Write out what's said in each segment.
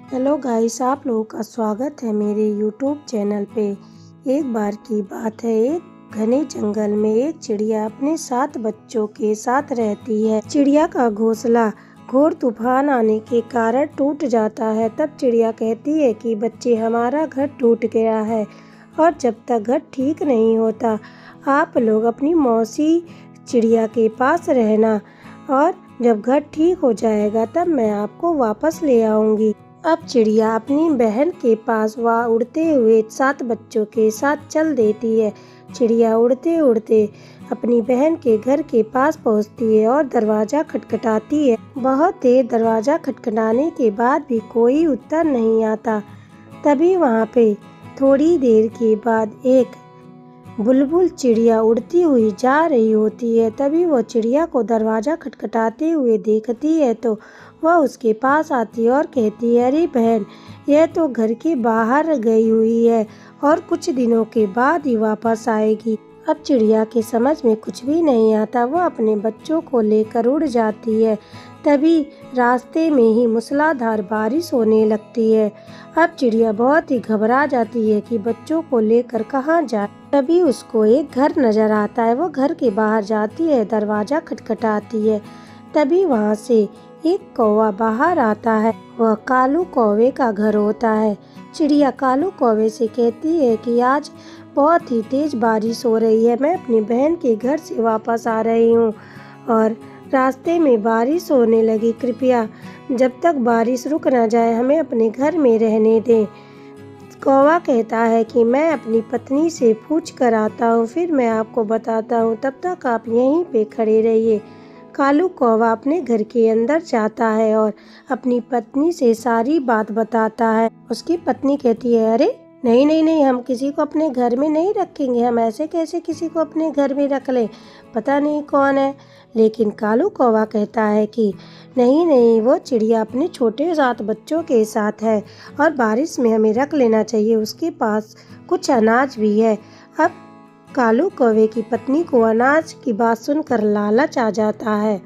Hello guys, आप लोगों का स्वागत है मेरे यूट्यूब चैनल पे। एक बार की बात है, एक घने जंगल में एक चिड़िया अपने 7 बच्चों के साथ रहती है। चिड़िया का घोंसला घोर तूफान आने के कारण टूट जाता है। तब चिड़िया कहती है कि बच्चे, हमारा घर टूट गया है और जब तक घर ठीक नहीं होता आप लोग अपनी मौसी चिड़िया के पास रहना, और जब घर ठीक हो जाएगा तब मैं आपको वापस ले आऊँगी। अब चिड़िया अपनी बहन के पास वह उड़ते हुए 7 बच्चों के साथ चल देती है। चिड़िया उड़ते उड़ते अपनी बहन के घर के पास पहुंचती है और दरवाज़ा खटखटाती है। बहुत देर दरवाज़ा खटखटाने के बाद भी कोई उत्तर नहीं आता। तभी वहां पे थोड़ी देर के बाद एक बुलबुल चिड़िया उड़ती हुई जा रही होती है। तभी वो चिड़िया को दरवाज़ा खटखटाते हुए देखती है तो वह उसके पास आती है और कहती है, अरे बहन, यह तो घर के बाहर गई हुई है और कुछ दिनों के बाद ही वापस आएगी। अब चिड़िया के समझ में कुछ भी नहीं आता। वह अपने बच्चों को लेकर उड़ जाती है। तभी रास्ते में ही मूसलाधार बारिश होने लगती है। अब चिड़िया बहुत ही घबरा जाती है कि बच्चों को लेकर कहाँ जाए। तभी उसको एक घर नजर आता है। वो घर के बाहर जाती है, दरवाज़ा खटखटाती है। तभी वहाँ से एक कौवा बाहर आता है। वह कालू कौवे का घर होता है। चिड़िया कालू कौवे से कहती है कि आज बहुत ही तेज बारिश हो रही है, मैं अपनी बहन के घर से वापस आ रही हूँ और रास्ते में बारिश होने लगी। कृपया जब तक बारिश रुक ना जाए हमें अपने घर में रहने दें। कौवा कहता है कि मैं अपनी पत्नी से पूछ कर आता हूँ, फिर मैं आपको बताता हूँ, तब तक आप यहीं पे खड़े रहिए। कालू कौवा अपने घर के अंदर जाता है और अपनी पत्नी से सारी बात बताता है। उसकी पत्नी कहती है, अरे नहीं नहीं नहीं, हम किसी को अपने घर में नहीं रखेंगे, हम ऐसे कैसे किसी को अपने घर में रख लें, पता नहीं कौन है। लेकिन कालू कौवा कहता है कि नहीं नहीं, वो चिड़िया अपने छोटे 7 बच्चों के साथ है और बारिश में हमें रख लेना चाहिए, उसके पास कुछ अनाज भी है। अब कालू कौवे की पत्नी को अनाज की बात सुनकर लालच आ जाता है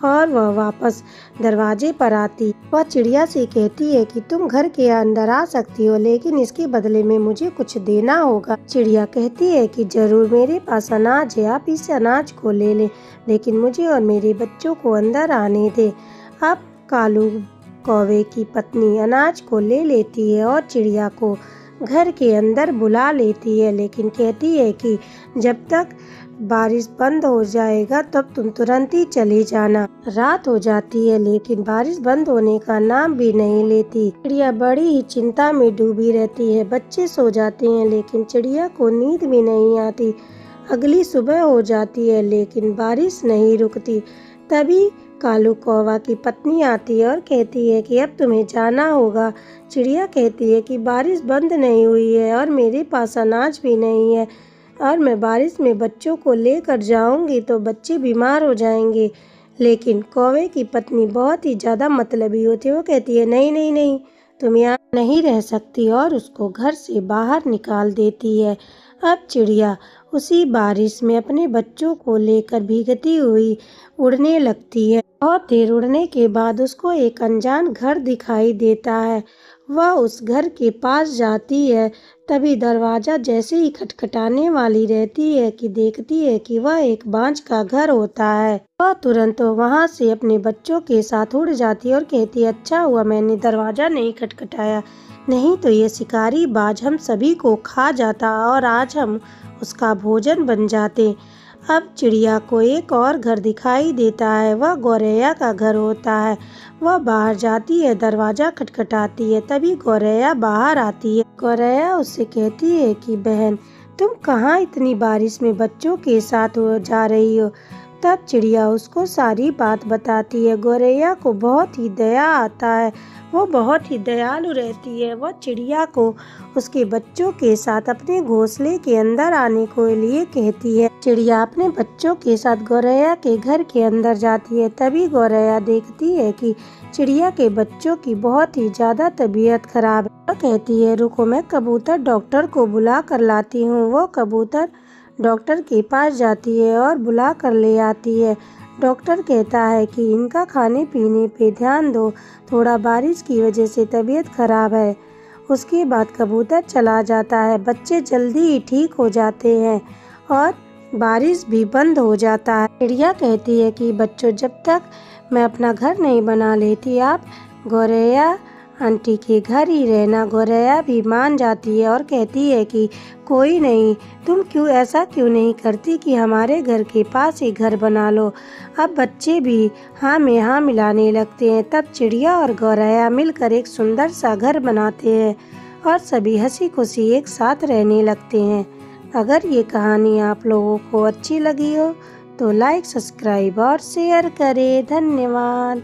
और वह वापस दरवाजे पर आती। वह चिड़िया से कहती है कि तुम घर के अंदर आ सकती हो, लेकिन इसके बदले में मुझे कुछ देना होगा। चिड़िया कहती है कि जरूर, मेरे पास अनाज है, आप इस अनाज को ले लें, लेकिन मुझे और मेरे बच्चों को अंदर आने दें। अब कालू कौवे की पत्नी अनाज को ले लेती है और चिड़िया को घर के अंदर बुला लेती है, लेकिन कहती है कि जब तक बारिश बंद हो जाएगा तब तुम तुरंत ही चले जाना। रात हो जाती है लेकिन बारिश बंद होने का नाम भी नहीं लेती। चिड़िया बड़ी ही चिंता में डूबी रहती है। बच्चे सो जाते हैं लेकिन चिड़िया को नींद भी नहीं आती। अगली सुबह हो जाती है लेकिन बारिश नहीं रुकती। तभी कालू कौवा की पत्नी आती है और कहती है कि अब तुम्हें जाना होगा। चिड़िया कहती है कि बारिश बंद नहीं हुई है और मेरे पास अनाज भी नहीं है और मैं बारिश में बच्चों को लेकर जाऊंगी तो बच्चे बीमार हो जाएंगे। लेकिन कौवे की पत्नी बहुत ही ज़्यादा मतलबी होती है। वो कहती है, नहीं नहीं नहीं, तुम यहाँ नहीं रह सकती, और उसको घर से बाहर निकाल देती है। अब चिड़िया उसी बारिश में अपने बच्चों को लेकर भीगती हुई उड़ने लगती है। बहुत देर उड़ने के बाद उसको एक अनजान घर दिखाई देता है। वह उस घर के पास जाती है। तभी दरवाज़ा जैसे ही खटखटाने वाली रहती है कि देखती है कि वह एक बांझ का घर होता है। वह तुरंत वहां से अपने बच्चों के साथ उड़ जाती है और कहती है, अच्छा हुआ मैंने दरवाज़ा नहीं खटखटाया, नहीं तो ये शिकारी बाज हम सभी को खा जाता और आज हम उसका भोजन बन जाते। अब चिड़िया को एक और घर दिखाई देता है। वह गौरैया का घर होता है। वह बाहर जाती है, दरवाज़ा खटखटाती है। तभी गौरैया बाहर आती है। गौरैया उससे कहती है कि बहन, तुम कहाँ इतनी बारिश में बच्चों के साथ जा रही हो। तब चिड़िया उसको सारी बात बताती है। गौरैया को बहुत ही दया आता है। वो बहुत ही दयालु रहती है। वह चिड़िया को उसके बच्चों के साथ अपने घोंसले के अंदर आने को लिए कहती है। चिड़िया अपने बच्चों के साथ गौरैया के घर के अंदर जाती है। तभी गौरैया देखती है कि चिड़िया के बच्चों की बहुत ही ज़्यादा तबीयत खराब है। वह कहती है, रुको, मैं कबूतर डॉक्टर को बुला कर लाती हूँ। वो कबूतर डॉक्टर के पास जाती है और बुला कर ले आती है। डॉक्टर कहता है कि इनका खाने पीने पे ध्यान दो, थोड़ा बारिश की वजह से तबीयत खराब है। उसके बाद कबूतर चला जाता है। बच्चे जल्दी ही ठीक हो जाते हैं और बारिश भी बंद हो जाता है। चिड़िया कहती है कि बच्चों, जब तक मैं अपना घर नहीं बना लेती आप गौरैया आंटी के घर ही रहना। गौरैया भी मान जाती है और कहती है कि कोई नहीं, तुम क्यों नहीं करती कि हमारे घर के पास ही घर बना लो। अब बच्चे भी हाँ में हाँ मिलाने लगते हैं। तब चिड़िया और गौरैया मिलकर एक सुंदर सा घर बनाते हैं और सभी हंसी खुशी एक साथ रहने लगते हैं। अगर ये कहानी आप लोगों को अच्छी लगी हो तो लाइक, सब्सक्राइब और शेयर करें। धन्यवाद।